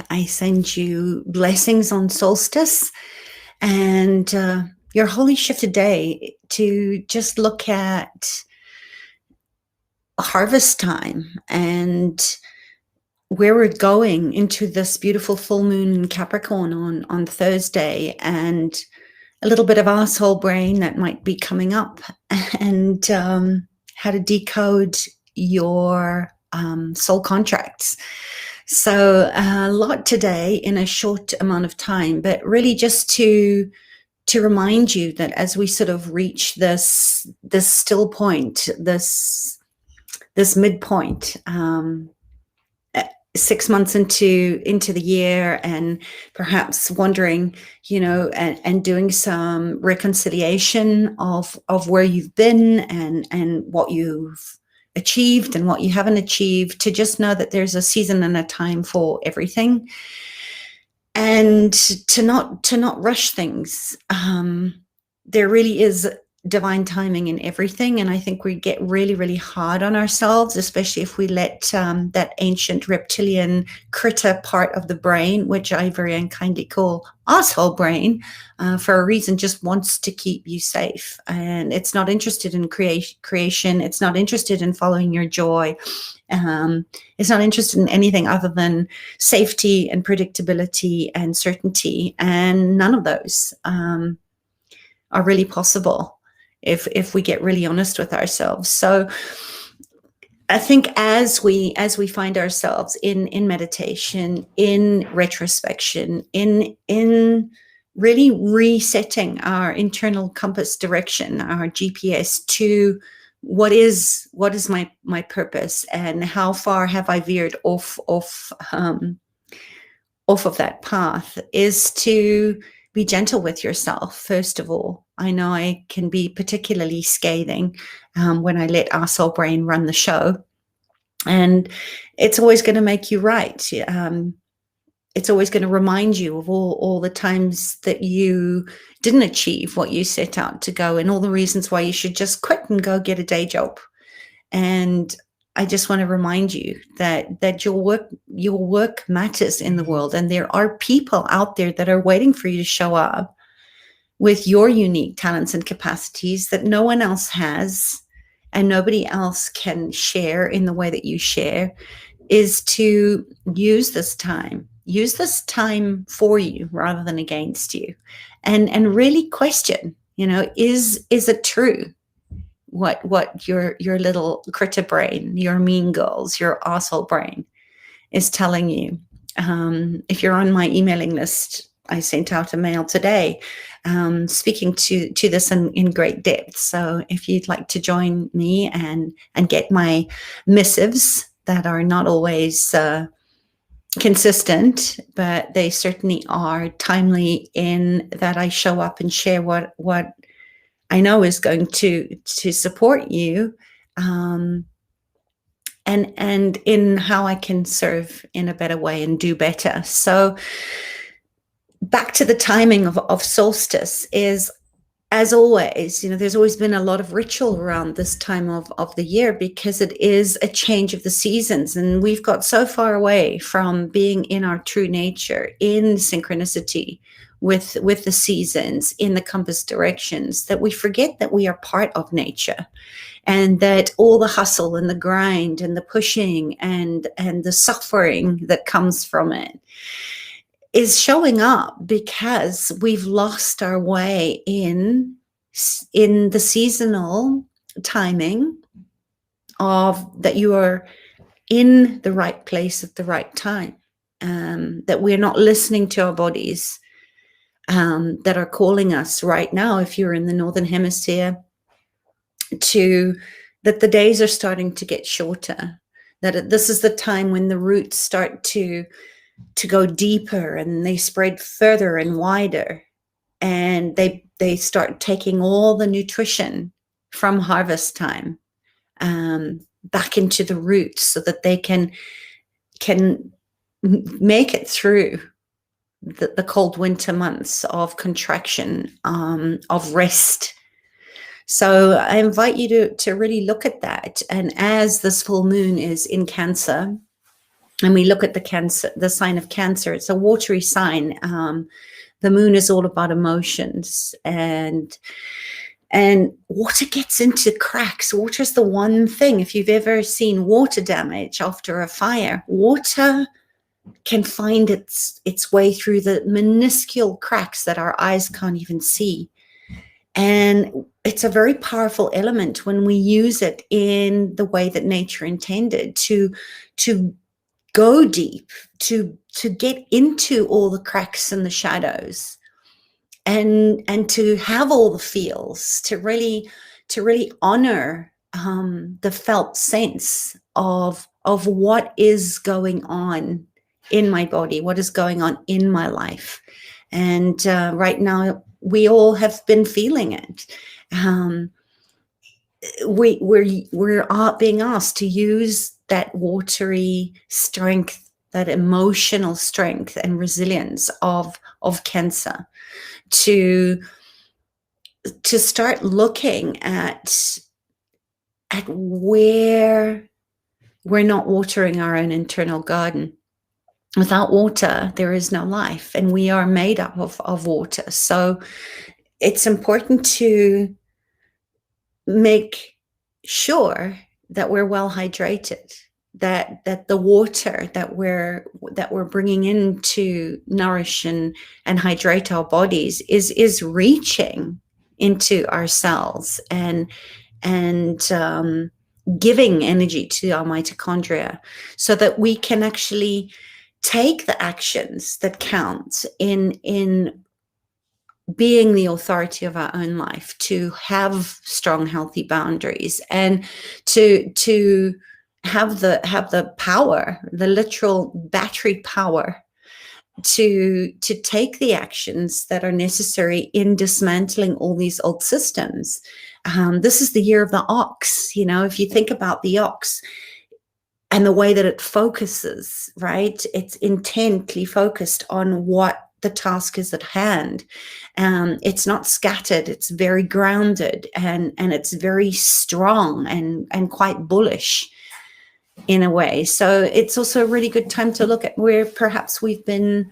I send you blessings on Solstice and your holy shift today to just look at harvest time and where we're going into this beautiful full moon in Capricorn on Thursday, and a little bit of asshole brain that might be coming up, and how to decode your soul contracts. So a lot today in a short amount of time, but really just to remind you that as we sort of reach this still point, this midpoint, 6 months into the year, and perhaps wondering, and doing some reconciliation of where you've been and what you've achieved and what you haven't achieved, to just know that there's a season and a time for everything, and to not rush things. There really is divine timing in everything, and I think we get really, really hard on ourselves, especially if we let that ancient reptilian critter part of the brain, which I very unkindly call asshole brain, for a reason, just wants to keep you safe, and it's not interested in creation. It's not interested in following your joy. It's not interested in anything other than safety and predictability and certainty, and none of those are really possible if we get really honest with ourselves. So I think as we find ourselves in meditation, in retrospection, in really resetting our internal compass direction, our GPS, to what is my purpose, and how far have I veered off of that path, is to be gentle with yourself, first of all. I know I can be particularly scathing when I let arsehole brain run the show. And it's always going to make you right. It's always going to remind you of all the times that you didn't achieve what you set out to go, and all the reasons why you should just quit and go get a day job. And I just want to remind you that your work matters in the world, and there are people out there that are waiting for you to show up with your unique talents and capacities that no one else has and nobody else can share in the way that you share, is to use this time for you rather than against you, and really question, is it true what your little critter brain, your mean girls, your asshole brain is telling you. If you're on my emailing list, I sent out a mail today speaking to this in great depth. So if you'd like to join me and get my missives that are not always consistent, but they certainly are timely in that I show up and share what I know is going to support you, and in how I can serve in a better way and do better. So back to the timing of solstice is, as always, there's always been a lot of ritual around this time of the year, because it is a change of the seasons, and we've got so far away from being in our true nature, in synchronicity with the seasons, in the compass directions, that we forget that we are part of nature, and that all the hustle and the grind and the pushing and the suffering that comes from it is showing up because we've lost our way in the seasonal timing of that you are in the right place at the right time, that we're not listening to our bodies that are calling us right now, if you're in the Northern Hemisphere, that the days are starting to get shorter, that this is the time when the roots start to go deeper, and they spread further and wider, and they start taking all the nutrition from harvest time back into the roots, so that they can make it through the cold winter months of contraction, of rest. So I invite you to really look at that. And as this full moon is in Cancer, and we look at the sign of Cancer. It's a watery sign. The moon is all about emotions, and water gets into cracks. Water is the one thing, if you've ever seen water damage after a fire, water can find its way through the minuscule cracks that our eyes can't even see. And it's a very powerful element when we use it in the way that nature intended, to go deep, to get into all the cracks and the shadows, and to have all the feels, to really honor the felt sense of what is going on in my body, what is going on in my life. And right now we all have been feeling it. We're being asked to use that watery strength, that emotional strength and resilience of Cancer, to start looking at where we're not watering our own internal garden. Without water, there is no life, and we are made up of water. So it's important to make sure that we're well hydrated, that the water that we're bringing in to nourish and hydrate our bodies is reaching into our cells and giving energy to our mitochondria, so that we can actually take the actions that count in being the authority of our own life, to have strong, healthy boundaries, and to have the power, the literal battery power, to take the actions that are necessary in dismantling all these old systems. This is the year of the ox. If you think about the ox and the way that it focuses, right? It's intently focused on what the task is at hand. It's not scattered. It's very grounded, and it's very strong and quite bullish in a way. So it's also a really good time to look at where perhaps we've been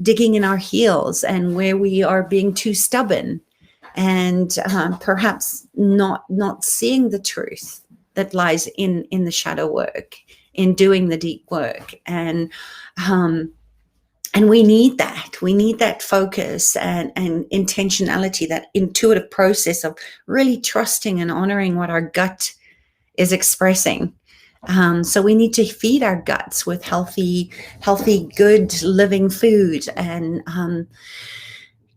digging in our heels, and where we are being too stubborn, and perhaps not seeing the truth that lies in the shadow work, in doing the deep work. And we need that. We need that focus and intentionality, that intuitive process of really trusting and honoring what our gut is expressing. So we need to feed our guts with healthy, good living food, and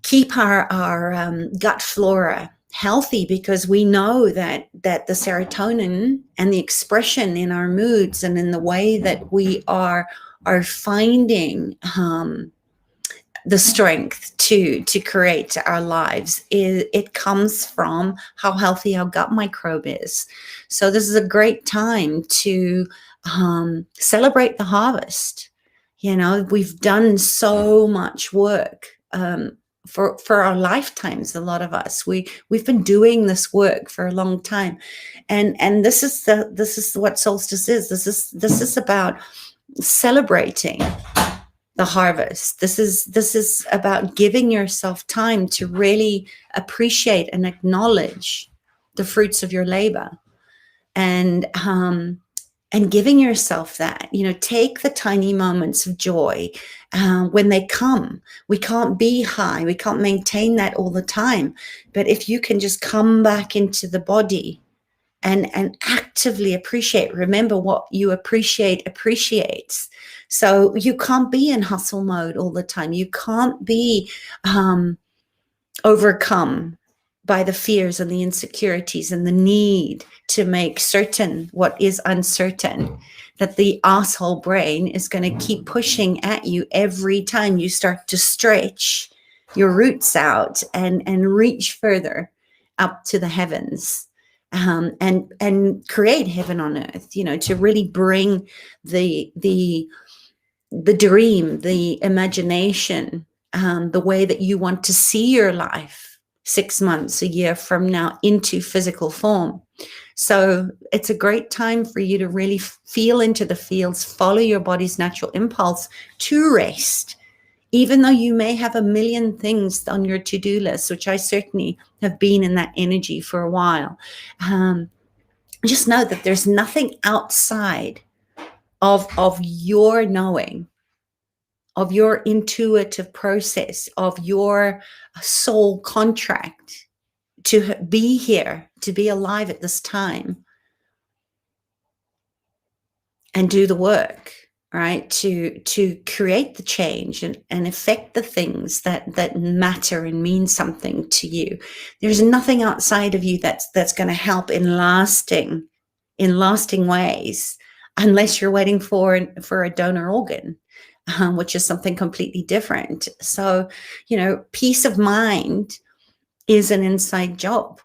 keep our gut flora healthy, because we know that the serotonin and the expression in our moods and in the way that we are finding the strength to create our lives, it comes from how healthy our gut microbe is. So this is a great time to celebrate the harvest. We've done so much work for our lifetimes. A lot of us, we've been doing this work for a long time, and this is what solstice is. This is about celebrating the harvest. This is about giving yourself time to really appreciate and acknowledge the fruits of your labor, and giving yourself that. Take the tiny moments of joy when they come. We can't be high. We can't maintain that all the time. But if you can just come back into the body and actively appreciate, remember, what you appreciate appreciates. So you can't be in hustle mode all the time. You can't be overcome by the fears and the insecurities and the need to make certain what is uncertain, that the asshole brain is going to keep pushing at you every time you start to stretch your roots out and reach further up to the heavens, and create heaven on earth, to really bring the dream, the imagination, the way that you want to see your life 6 months, a year from now, into physical form. So it's a great time for you to really feel into the fields, follow your body's natural impulse to rest, even though you may have a million things on your to-do list, which I certainly have been in that energy for a while. Just know that there's nothing outside of your knowing, of your intuitive process, of your soul contract to be here, to be alive at this time and do the work, right? To create the change and affect the things that matter and mean something to you. There's nothing outside of you that's going to help in lasting ways, unless you're waiting for a donor organ, which is something completely different. So, peace of mind is an inside job.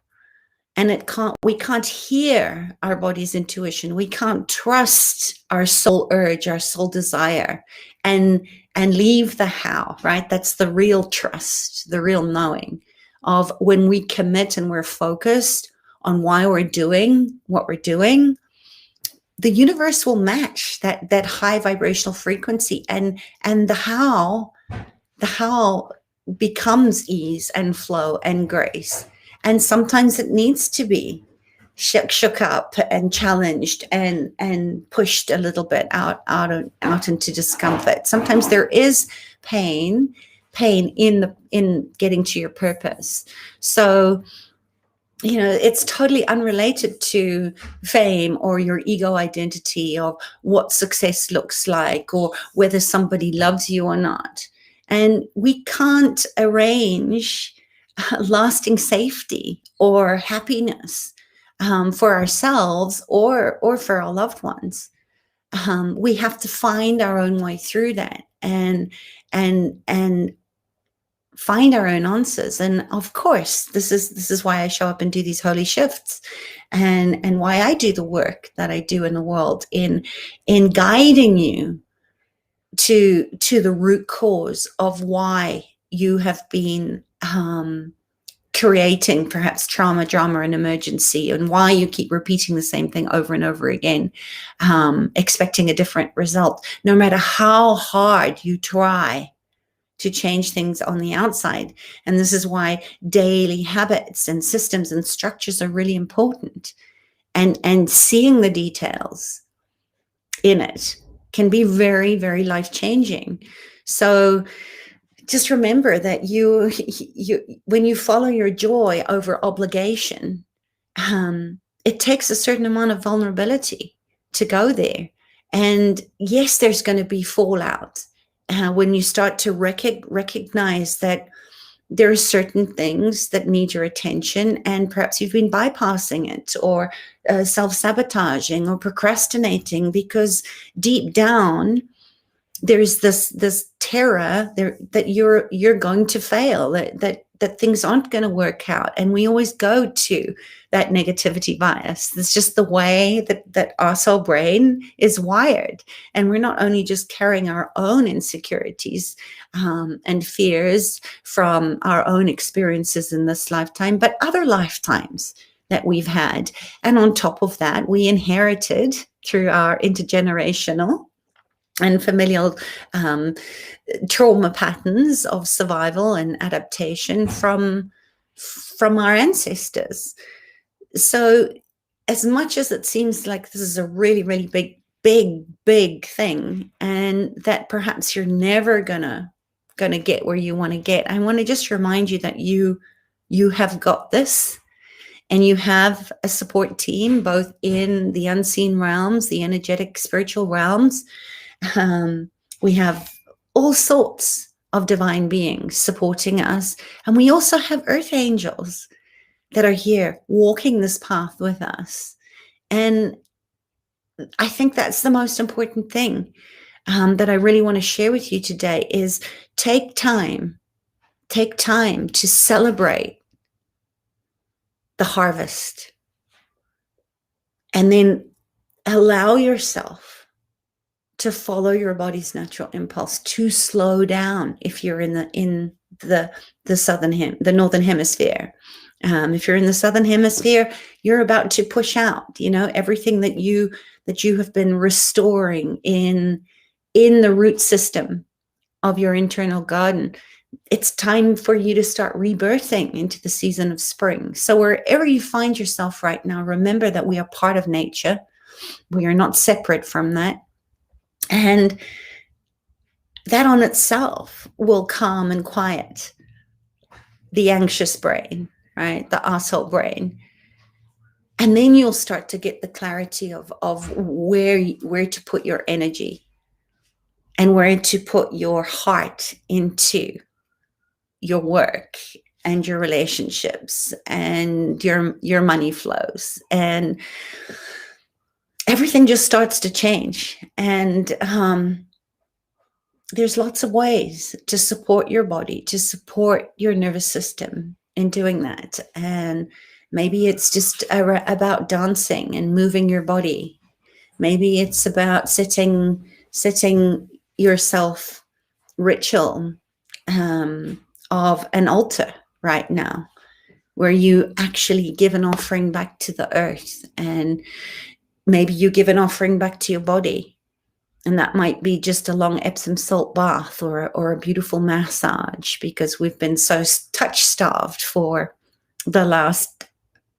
And we can't hear our body's intuition. We can't trust our soul urge, our soul desire, and leave the how, right? That's the real trust, the real knowing of when we commit and we're focused on why we're doing what we're doing. The universe will match that high vibrational frequency, and the how becomes ease and flow and grace. And sometimes it needs to be shook up and challenged and pushed a little bit out into discomfort. Sometimes there is pain in getting to your purpose. So, it's totally unrelated to fame or your ego identity or what success looks like or whether somebody loves you or not. And we can't arrange lasting safety or happiness for ourselves or for our loved ones. We have to find our own way through that and find our own answers. And of course, this is why I show up and do these holy shifts, and why I do the work that I do in the world in guiding you to the root cause of why you have been creating perhaps trauma, drama, and emergency, and why you keep repeating the same thing over and over again, expecting a different result, no matter how hard you try to change things on the outside. And this is why daily habits and systems and structures are really important. And seeing the details in it can be very, very life-changing. So just remember that you when you follow your joy over obligation, it takes a certain amount of vulnerability to go there. And yes, there's going to be fallout when you start to recognize that there are certain things that need your attention, and perhaps you've been bypassing it or self-sabotaging or procrastinating because deep down there's this terror there that you're going to fail, that things aren't going to work out. And we always go to that negativity bias. It's just the way that our soul brain is wired. And we're not only just carrying our own insecurities and fears from our own experiences in this lifetime, but other lifetimes that we've had. And on top of that, we inherited through our intergenerational and familial trauma patterns of survival and adaptation from our ancestors. So as much as it seems like this is a really, really big thing, and that perhaps you're never gonna get where you want to get, I want to just remind you that you have got this. And you have a support team, both in the unseen realms, the energetic spiritual realms. We have all sorts of divine beings supporting us. And we also have earth angels that are here walking this path with us. And I think that's the most important thing that I really want to share with you today is take time to celebrate the harvest, and then allow yourself to follow your body's natural impulse to slow down if you're in the northern hemisphere, If you're in the southern hemisphere, you're about to push out, everything that you have been restoring in the root system of your internal garden. It's time for you to start rebirthing into the season of spring. So wherever you find yourself right now, remember that we are part of nature. We are not separate from that. And that on itself will calm and quiet the anxious brain, right? The asshole brain. And then you'll start to get the clarity of where to put your energy and where to put your heart into your work and your relationships and your money flows, and everything just starts to change. And there's lots of ways to support your body, to support your nervous system in doing that. And maybe it's just about dancing and moving your body. Maybe it's about setting yourself ritual of an altar right now, where you actually give an offering back to the earth. And maybe you give an offering back to your body. And that might be just a long Epsom salt bath or a beautiful massage, because we've been so touch-starved for the last,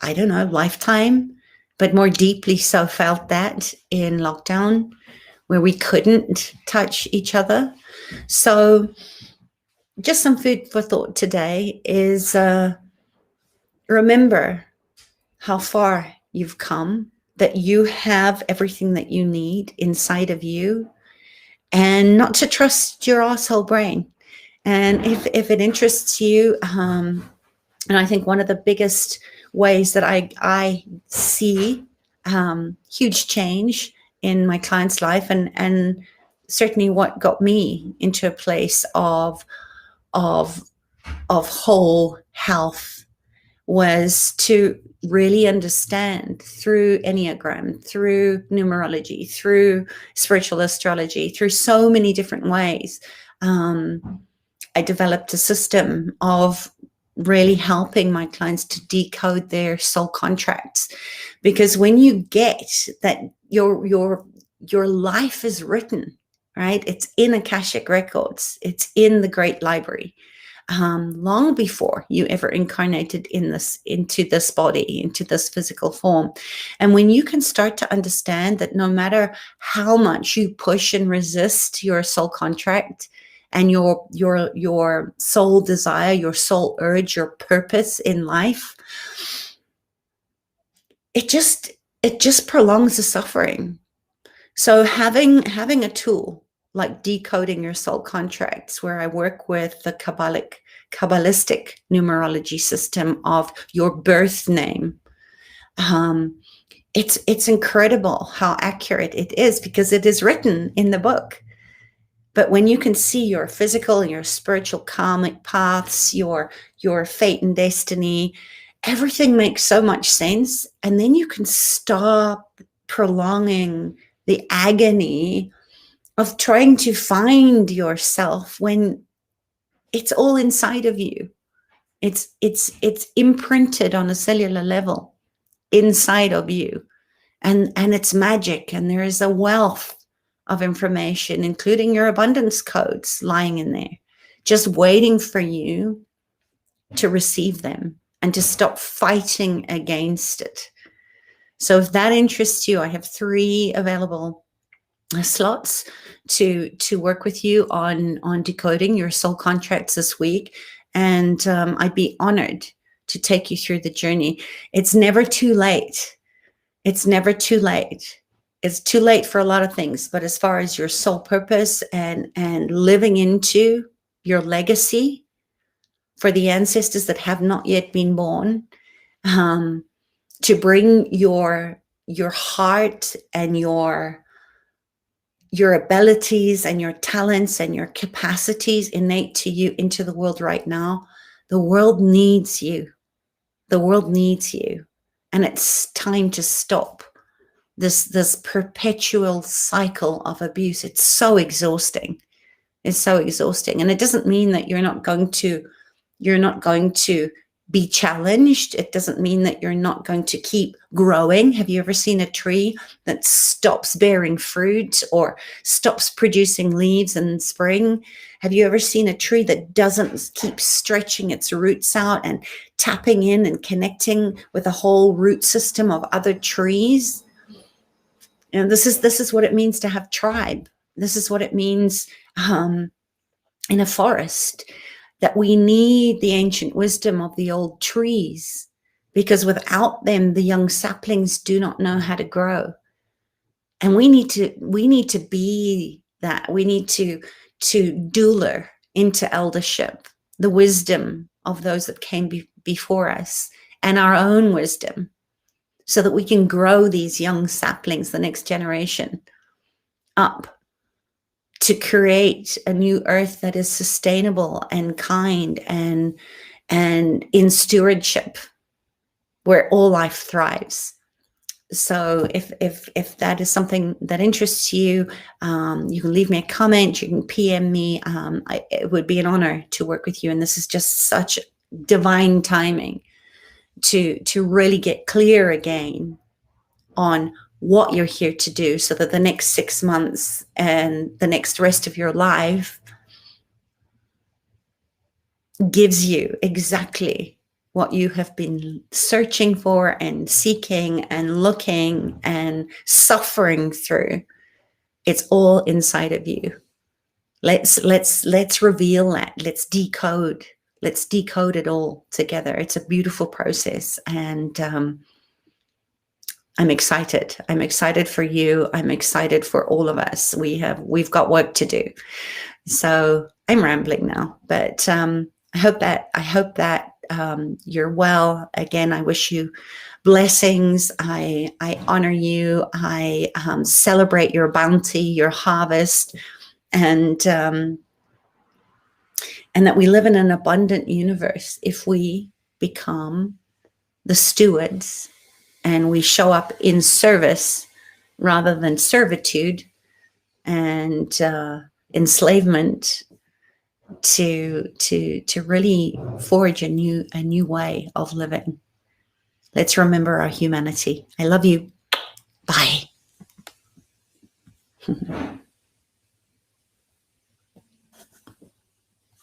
I don't know, lifetime, but more deeply so felt that in lockdown, where we couldn't touch each other. So just some food for thought today is remember how far you've come, that you have everything that you need inside of you, and not to trust your asshole brain. And if it interests you, and I think one of the biggest ways that I see huge change in my client's life, and certainly what got me into a place of whole health, was to really understand through Enneagram, through numerology, through spiritual astrology, through so many different ways. I developed a system of really helping my clients to decode their soul contracts, because when you get that your life is written, right? It's in Akashic records. It's in the Great Library. Long before you ever incarnated into this body, into this physical form. And when you can start to understand that no matter how much you push and resist your soul contract and your soul desire, your soul urge, your purpose in life, it just prolongs the suffering. So having a tool like decoding your soul contracts, where I work with the Kabbalistic numerology system of your birth name. It's incredible how accurate it is, because it is written in the book. But when you can see your physical and your spiritual karmic paths, your fate and destiny, everything makes so much sense. And then you can stop prolonging the agony of trying to find yourself when it's all inside of you. It's imprinted on a cellular level inside of you, and it's magic. And there is a wealth of information, including your abundance codes, lying in there, just waiting for you to receive them and to stop fighting against it. So if that interests you, I have 3 available slots to work with you on decoding your soul contracts this week. And I'd be honored to take you through the journey. It's never too late. It's never too late. It's too late for a lot of things, but as far as your soul purpose and living into your legacy for the ancestors that have not yet been born, to bring your heart and your abilities and your talents and your capacities innate to you into the world right now. The world needs you. The world needs you. And it's time to stop this perpetual cycle of abuse. It's so exhausting. It's so exhausting. And it doesn't mean that you're not going to be challenged. It doesn't mean that you're not going to keep growing. Have you ever seen a tree that stops bearing fruit or stops producing leaves in spring? Have you ever seen a tree that doesn't keep stretching its roots out and tapping in and connecting with a whole root system of other trees? And this is what it means to have tribe. This is what it means in a forest, that we need the ancient wisdom of the old trees, because without them, the young saplings do not know how to grow. And we need to be that. We need to doula into eldership the wisdom of those that came before us and our own wisdom, so that we can grow these young saplings, the next generation, up to create a new earth that is sustainable and kind and in stewardship, where all life thrives. So if that is something that interests you, you can leave me a comment, you can PM me. It would be an honor to work with you. And this is just such divine timing to really get clear again on what you're here to do, so that the next 6 months and the next rest of your life gives you exactly what you have been searching for and seeking and looking and suffering through. It's all inside of you. Let's reveal that. Let's decode it all together. It's a beautiful process, and I'm excited. I'm excited for you. I'm excited for all of us. We've got work to do. So I'm rambling now, but I hope that you're well. Again, I wish you blessings. I honor you. I celebrate your bounty, your harvest, and that we live in an abundant universe if we become the stewards and we show up in service rather than servitude and enslavement, to really forge a new way of living. Let's remember our humanity. I love you. Bye.